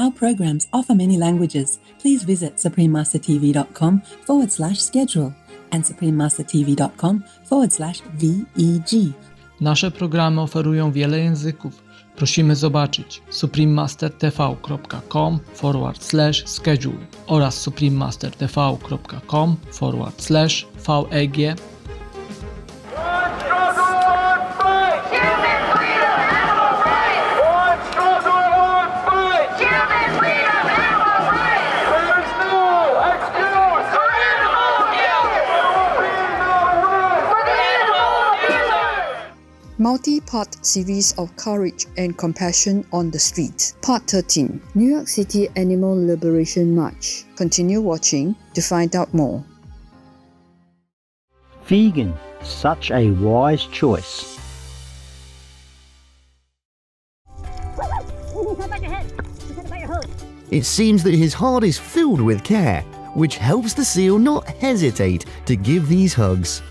Our programs offer many languages. Please visit suprememastertv.com/schedule and suprememastertv.com/VEG. Nasze programy oferują wiele języków. Prosimy zobaczyć suprememastertv.com/schedule oraz suprememastertv.com/VEG. Multi-part series of Courage and Compassion on the Street. Part 13. New York City Animal Liberation March. Continue watching to find out more. Vegan, such a wise choice. It seems that his heart is filled with care, which helps the seal not hesitate to give these hugs.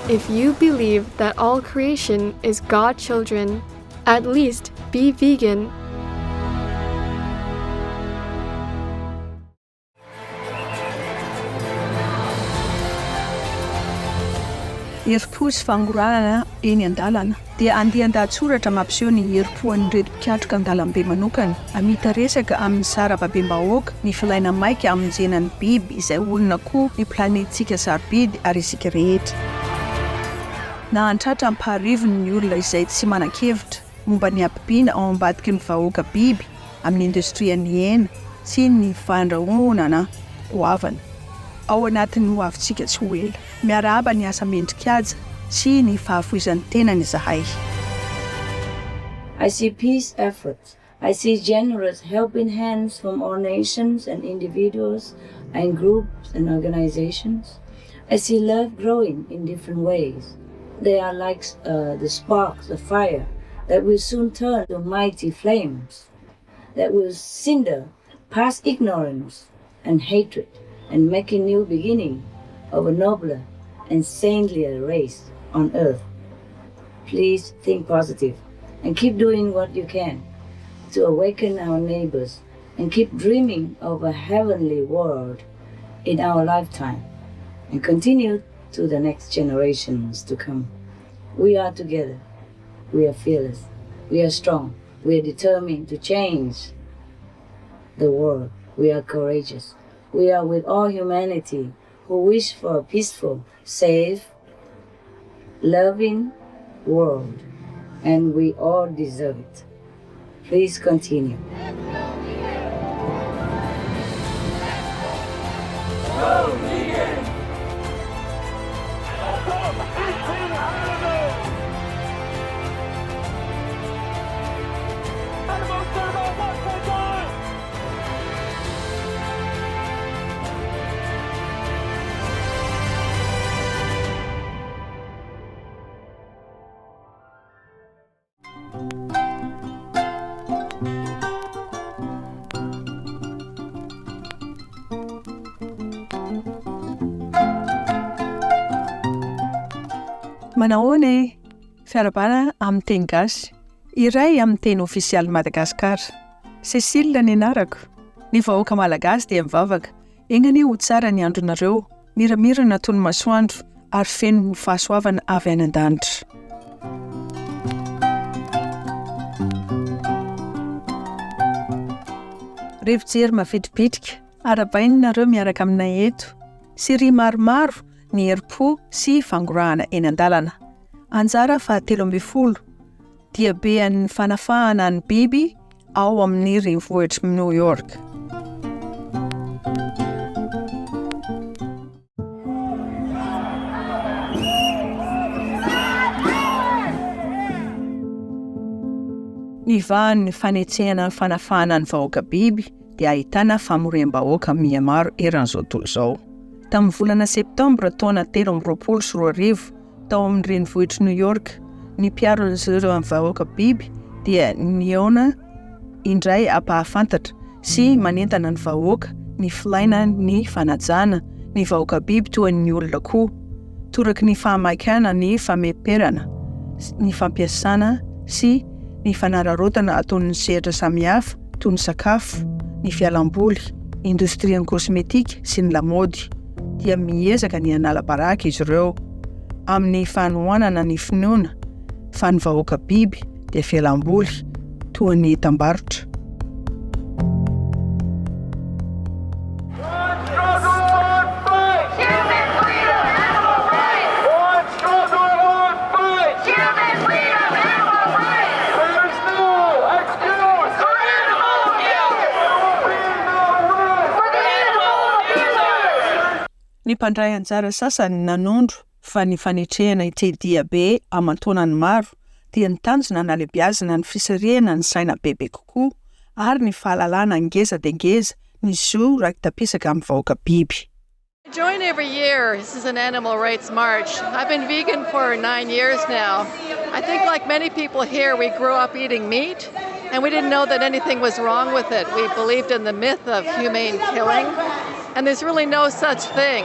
If you believe that all creation is God's children, at least be vegan. Herim-po sy fangoranana eny an-dalana dia andian-dahatsoratra mampiseho ny herim-po an'ireo mpiatroka an-dalambe manokana hamita resaka amin'ny sarababem-bahoaka ny filaina maika amin'ny jenan'ny biby izay olona koa ny planetintsika sarobidy ary isika rehetra. Na antratra ampaharivony ny olona izay tsy manan-kevitra momba ny ampipiana ao ambadiky ny vahoaka biby amin'ny indostria ny hena sy ny fandrahoana na hoavana. Ao anatin'ny hoavintsika tsy ho ela, miarahaba ny asa mendrikaja sy ny fahafoizan'ny tenany zahay. I see peace efforts. I see generous helping hands from all nations and individuals and groups and organizations. I see love growing in different ways. They are like the sparks of fire that will soon turn to mighty flames, that will cinder past ignorance and hatred and make a new beginning of a nobler and saintlier race on earth. Please think positive and keep doing what you can to awaken our neighbors and keep dreaming of a heavenly world in our lifetime and continue to the next generations to come. We are together. We are fearless. We are strong. We are determined to change the world. We are courageous. We are with all humanity who wish for a peaceful, safe, loving world, and we all deserve it. Please continue. Go vegan! Manahoana fiarabana amin'ny teny gasy, iray amin'ny teny ofisialy Madagasikara. Cécile ny anarako. Ny vahoaka malagasy dia mivavaka. Engany ho tsara ny andronareo, miramirana toy ny masoandro ary feno ny fahasoavana avy any an-danitra. Rivojery mavitribitrika, arabainareo miaraka aminay eto. Série maromaro ny herim-po sy fangorahana eny an-dalana. Anjara 17 dia bean'ny fanafahana ny biby ao amin'ny renivohitry New York. Ny vahan'ny fanetsehana ny fanafahana ny vahoaka biby dia ahitana famoriam-bahoaka mihamaro eran'izao tontolo izao. Tamin'ny volana Septambra taona 2024 tao amin'ny renivohitry New York, ny mpiaro ireo vahoaka biby dia niona indray ampahafantatra sy manentana ny vahoaka ny filaina ny fanajana ny vahoaka biby toa ny olona koa, toraky ny fahamaikana ny famemperana, ny fampiasana sy ny fanararotana ataon'ny sehatra samihafa toy ny sakafo, ny fialamboly, industrian'ny kosmetika sy ny lamaody dia miezaka ny hanala baraka izy ireo amin'ny fanohanana ny finoana fa ny vahoaka biby dia fialamboly toa ny tambarotra. Ny mpandray anjara sasany nanondro fa ny fanetrehana itedia be aman-taonany maro dia ny tanjona nalebiazana ny fisirihana ny saina bebe kokoa ary ny fahalalana ngeza dia ngeza ny zo raiki-tapisaka amin'ny vahoaka biby. I join every year. This is an animal rights march. I've been vegan for 9 years now. I think like many people here, we grew up eating meat and we didn't know that anything was wrong with it. We believed in the myth of humane killing, and there's really no such thing.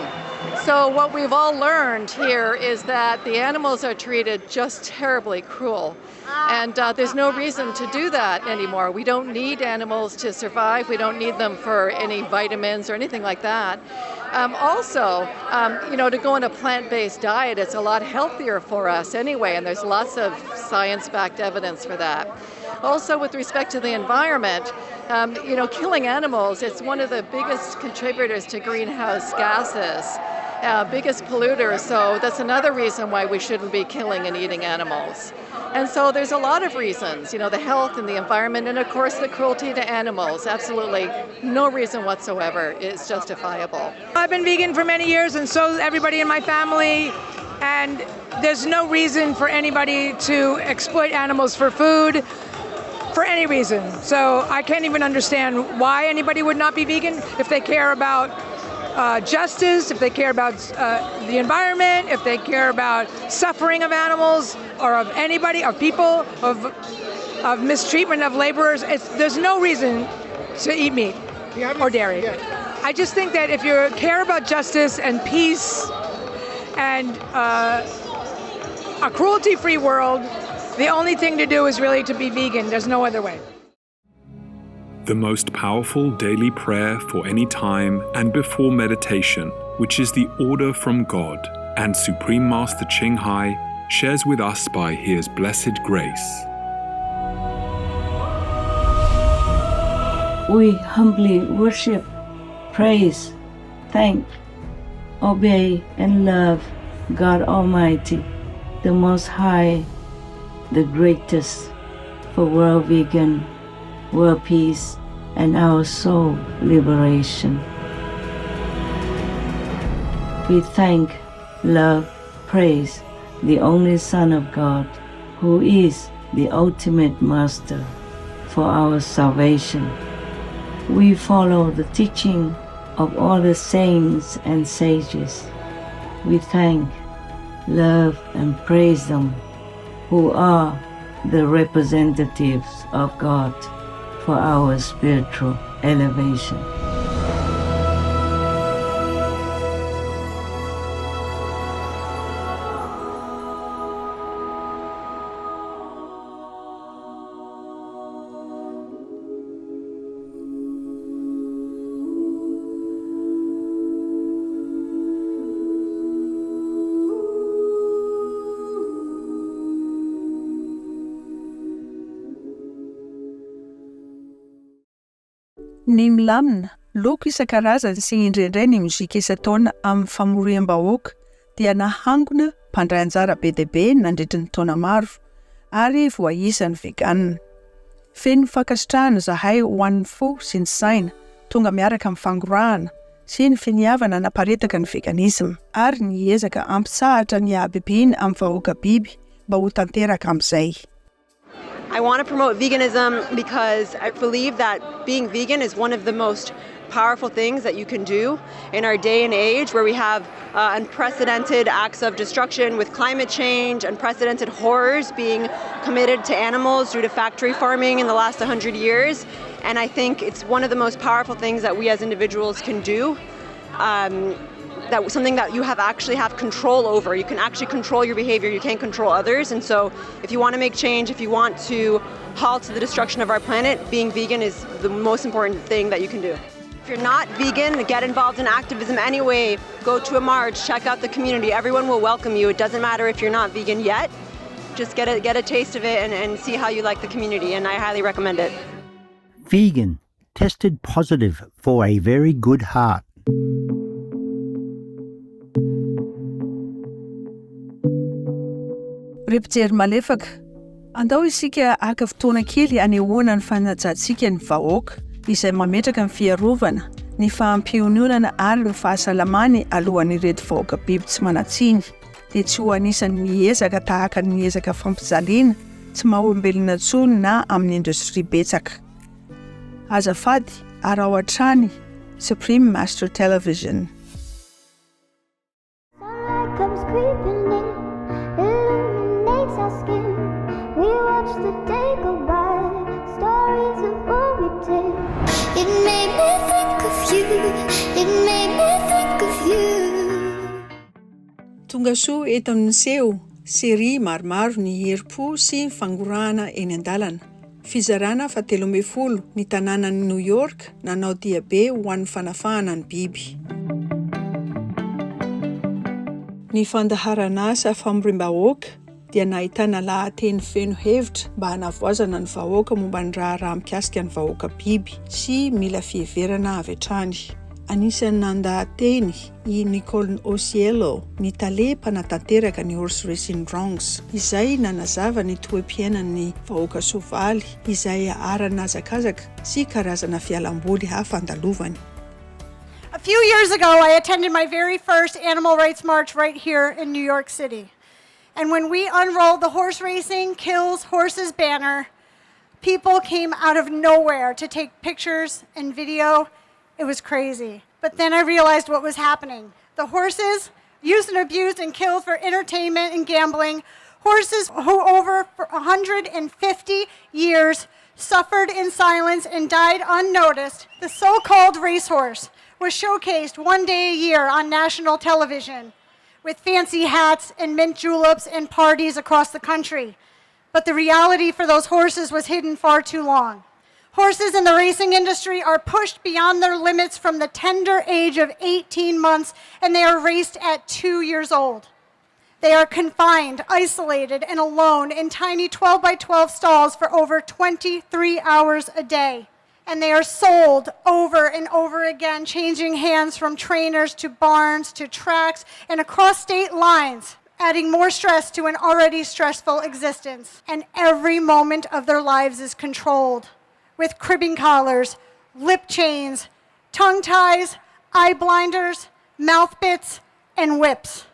So what we've all learned here is that the animals are treated just terribly cruel. And there's no reason to do that anymore. We don't need animals to survive. We don't need them for any vitamins or anything like that. To go on a plant-based diet, it's a lot healthier for us anyway, and there's lots of science-backed evidence for that. Also, with respect to the environment, killing animals, it's one of the biggest contributors to greenhouse gases, biggest polluters, so that's another reason why we shouldn't be killing and eating animals. And so there's a lot of reasons, the health and the environment, and of course the cruelty to animals. Absolutely no reason whatsoever is justifiable. I've been vegan for many years, and so has everybody in my family, and there's no reason for anybody to exploit animals for food for any reason. So I can't even understand why anybody would not be vegan if they care about justice, if they care about the environment, if they care about suffering of animals or of anybody, of people, of mistreatment of laborers. There's no reason to eat meat or dairy. I just think that if you care about justice and peace and a cruelty-free world, the only thing to do is really to be vegan. There's no other way. The most powerful daily prayer for any time and before meditation, which is the order from God, and Supreme Master Ching Hai shares with us by His blessed grace. We humbly worship, praise, thank, obey, and love God Almighty, the Most High, the greatest, for world vegan, world peace, and our soul liberation. We thank, love, praise the only Son of God, who is the ultimate Master for our salvation. We follow the teaching of all the saints and sages. We thank, love, and praise them, who are the representatives of God for our spiritual elevation. Ny milamina, loko isan-karazany sy indraindray ny mozika isan-taona amin'ny famoriam-bahoaka dia nahangona mpandray anjara be dia be nandritry ny taona maro ary voaisany veganina. Feno fankasitrahana zahay ho an'ny fo sy ny saina, tonga miaraka amin'ny fangorahana sy ny finiavana naparitaka ny veganism ary ny ezaka ampitsahatra ny ahabibiana amin'ny vahoaka biby mba ho tanteraka amin'izay. I want to promote veganism because I believe that being vegan is one of the most powerful things that you can do in our day and age where we have unprecedented acts of destruction with climate change, unprecedented horrors being committed to animals due to factory farming in the last 100 years. And I think it's one of the most powerful things that we as individuals can do. That something that you actually have control over. You can actually control your behavior, you can't control others. And so if you want to make change, if you want to halt the destruction of our planet, being vegan is the most important thing that you can do. If you're not vegan, get involved in activism anyway. Go to a march, check out the community. Everyone will welcome you. It doesn't matter if you're not vegan yet. Just get a taste of it and see how you like the community, and I highly recommend it. Vegan, tested positive for a very good heart. Repijery malefaka, andao isika aka fotoana kely anehoana ny fanajantsika ny vahoaka izay mametraka ny fiarovana, ny fahampiononana ary ny fahasalamany alohan'ireto vahoaka biby tsy manatsiny, dia tsy ho anisan'ny miezaka tahaka ny miezaka fampijaliana tsy maha-olombelona intsony na amin'ny indostria betsaka. Azafady, Arao Hatrany, Supreme Master Television. Tonga soa eto amin'ny seho, série maromaro ny herim-po sy ny fangorahana eny an-dalana. Fizarana fa 13 ny tanànan'i New York nanao diabe ho an'ny fanafahana ny biby. Ny fandaharana asa famoriam-bahoaka dia nahitana lahateny feno hevitra mba hanavoazana ny vahoaka momba ny raha mikasika ny vahoaka biby sy mila fiheverana avy hatrany. Anisan'ny nandahateny i Nicole Osiello ny talepanatanteraka ny horse racing wrongs, izay nanazava ny toe-piainan'ny vahoaka soavaly izay ara-nazakazaka sy karazana fialamboly hafa andalovany. A few years ago, I attended my very first animal rights march right here in New York City. And when we unrolled the Horse Racing Kills Horses banner, people came out of nowhere to take pictures and video. It was crazy. But then I realized what was happening. The horses used and abused and killed for entertainment and gambling. Horses who over 150 years suffered in silence and died unnoticed. The so-called racehorse was showcased one day a year on national television with fancy hats and mint juleps and parties across the country. But the reality for those horses was hidden far too long. Horses in the racing industry are pushed beyond their limits from the tender age of 18 months, and they are raced at 2 years old. They are confined, isolated, and alone in tiny 12 by 12 stalls for over 23 hours a day. And they are sold over and over again, changing hands from trainers to barns to tracks and across state lines, adding more stress to an already stressful existence. And every moment of their lives is controlled with cribbing collars, lip chains, tongue ties, eye blinders, mouth bits, and whips.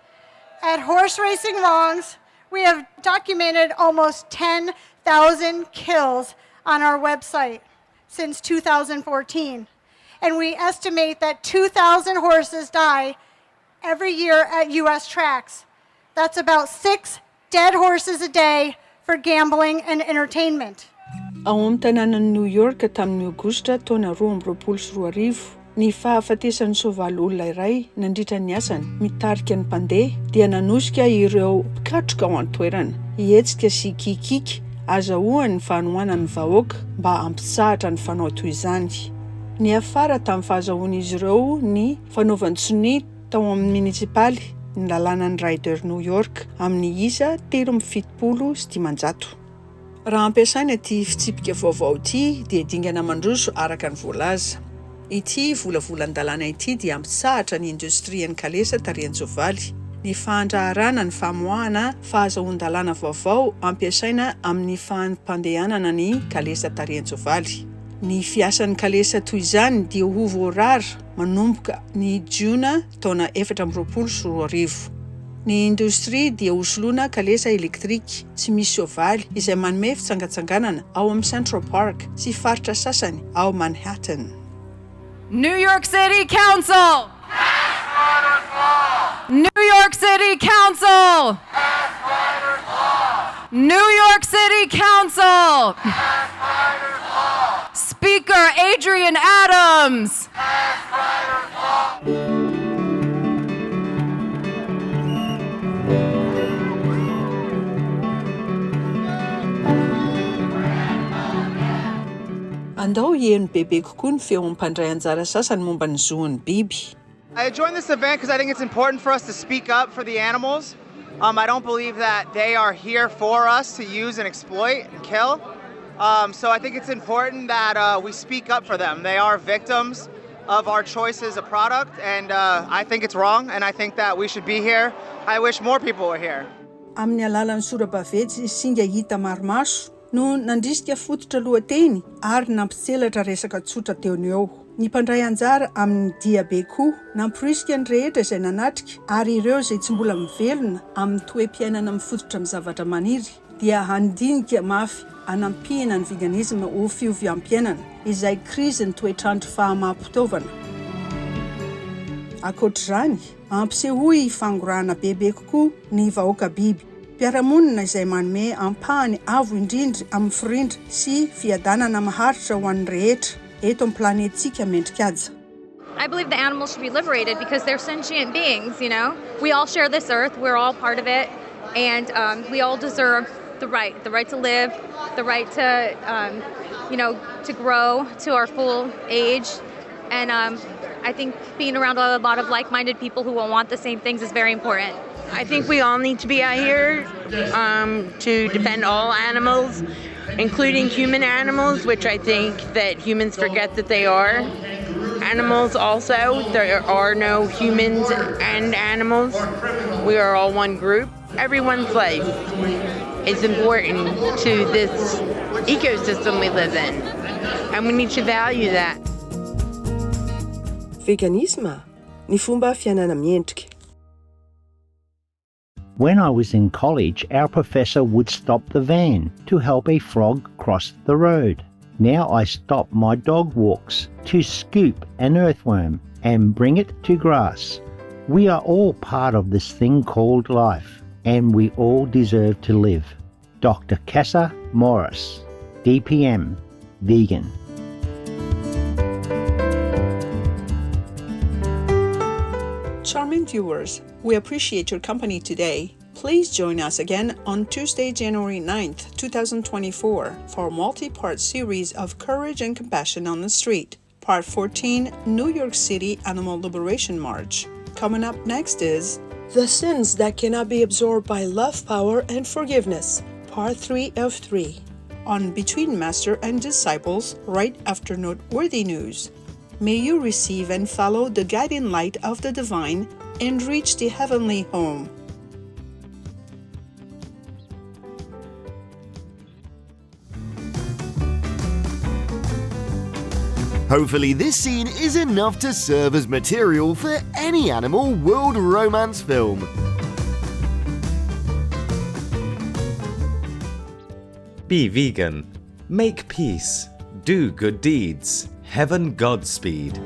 At Horse Racing Wrongs, we have documented almost 10,000 kills on our website since 2014. And we estimate that 2,000 horses die every year at U.S. tracks. That's about 6 dead horses a day for gambling and entertainment. Ao amin'ny tanànan'i New York tamin'ny Aogositra taona 2024, ny fahafatesan'ny soavaly olona iray nandritra ny asany mitarika ny mpandeha dia nanosika ireo mpikatroka ao an-toerana, hihetsika sy kikika azahoany ny fanohanany vahoaka mba ampisahatra ny fanao toy izany. Ny afara tamin'ny fahazahoan'izy ireo ny fanaovan-tsony tao amin'ny municipaly ny lalànan'ny Ryder New York amin'ny isa 370 sy 500. Raha ampiasaina ity fitsipika vaovao ity dia dingana mandroso araka ny voalaza. Ity volavolan-dalàna ity dia ampitsahatra ny industrian'ny kalesa tarian-tsoavaly. Ny fandraharana ny famoahana fahazoan-dalàna vaovao ampiasaina amin'ny fampandehanana ny kalesa tarehen-tsoavaly. Ny fiasan'ny kalesa toy izany dia ho voarara manomboka ny Jiona taona 2024. Ny indostria dia hosoloana kalesa elektrika tsy misy soavaly izay manome fitsangatsanganana ao amin'ny Central Park sy faritra sasany ao Manhattan. New York City Council! New York City Council! New York City Council! Speaker Adrian Adams! Andao hihaino bebe kokoa ny feo ampandray anjara sasany momba ny zoan'ny biby. I joined this event because I think it's important for us to speak up for the animals. I don't believe that they are here for us to use and exploit and kill. So I think it's important that we speak up for them. They are victims of our choice as a product, and I think it's wrong, and I think that we should be here. I wish more people were here. Amin'ny alalan'ny sora-baventy singa hita marmaso no nandrisika fototra lohateny ary nampitselatra resaka tsotra teo ny eo. Ny mpandray anjara amin'ny dia be koa namporisika ny rehetra izay nanatrika ary ireo izay tsy mbola mivelona amin'ny toe-piainana mifototra amin'ny zavatra maniry dia handinika mafy hanampihana ny veganisme ho fioviam-piainana izay krizy ny toetrandro fahamaha-pitaovana. Ankoatr'izany, ampisehoy fangorana bebe kokoa ny vahoaka biby. Mpiara-monina izay manome ampahany avo indrindra amin'ny firindra sy fiadanana maharitra ho an'ny rehetra eto amin'ny planetintsika mendrikaja. I believe the animals should be liberated because they're sentient beings, you know? We all share this earth, we're all part of it, and we all deserve the right to live, the right to, to grow to our full age. And I think being around a lot of like-minded people who will want the same things is very important. I think we all need to be out here to defend all animals, including human animals, which I think that humans forget that they are. Animals also, there are no humans and animals. We are all one group. Everyone's life is important to this ecosystem we live in, and we need to value that. Veganisme, ny fomba fiainana miendrika. When I was in college, our professor would stop the van to help a frog cross the road. Now I stop my dog walks to scoop an earthworm and bring it to grass. We are all part of this thing called life, and we all deserve to live. Dr. Casa Morris, DPM, vegan. Charming viewers, we appreciate your company today. Please join us again on Tuesday, January 9th, 2024 for a multi-part series of Courage and Compassion on the Street, Part 14, New York City Animal Liberation March. Coming up next is The Sins That Cannot Be Absorbed by Love, Power, and Forgiveness, Part 3 of 3, on Between Master and Disciples, right after Noteworthy News. May you receive and follow the guiding light of the divine and reach the heavenly home. Hopefully this scene is enough to serve as material for any animal world romance film. Be vegan. Make peace. Do good deeds. Heaven Godspeed.